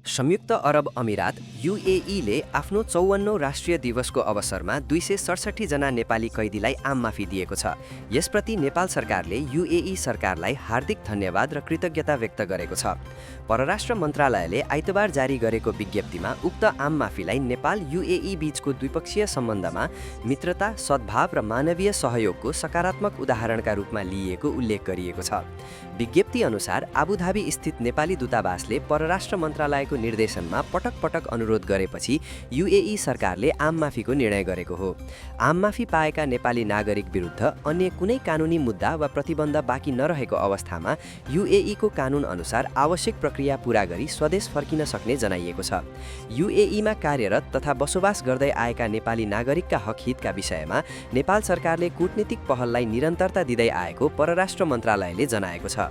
संयुक्त अरब अमिरात युएईले आफ्नो 54औं राष्ट्रिय दिवसको अवसरमा 267 जना नेपाली कैदीलाई आम माफी दिएको छ। यसप्रति नेपाल सरकारले युएई सरकारलाई हार्दिक धन्यवाद र कृतज्ञता व्यक्त गरेको छ। परराष्ट्र मन्त्रालयले आइतबार जारी गरेको विज्ञप्तिमा उक्त आम माफीलाई नेपाल युएई बीचको द्विपक्षीय सम्बन्धमा मित्रता, सद्भाव र मानवीय सहयोगको सकारात्मक उदाहरणका रूपमा लिइएको उल्लेख गरिएको छ। विज्ञप्ति अनुसार आबुधाबी स्थित नेपाली दूतावासले परराष्ट्र मन्त्रालयको निर्देशनमा पटक पटक अनुरोध गरेपछि युएई सरकारले आम माफीको निर्णय गरेको हो। आम माफी पाएका नेपाली नागरिक विरुद्ध अन्य कुनै कानुनी मुद्दा वा प्रतिबन्ध बाँकी नरहेको अवस्थामा युएई को कानुन अनुसार आवश्यक प्रक्रिया पूरा गरी स्वदेश फर्किन सक्ने जनाइएको छ। युएईमा कार्यरत तथा बसोबास गर्दै आएका नेपाली नागरिकका हक हितका विषयमा नेपाल सरकारले कूटनीतिक पहललाई निरन्तरता दिँदै आएको परराष्ट्र मन्त्रालयले जनाएको छ।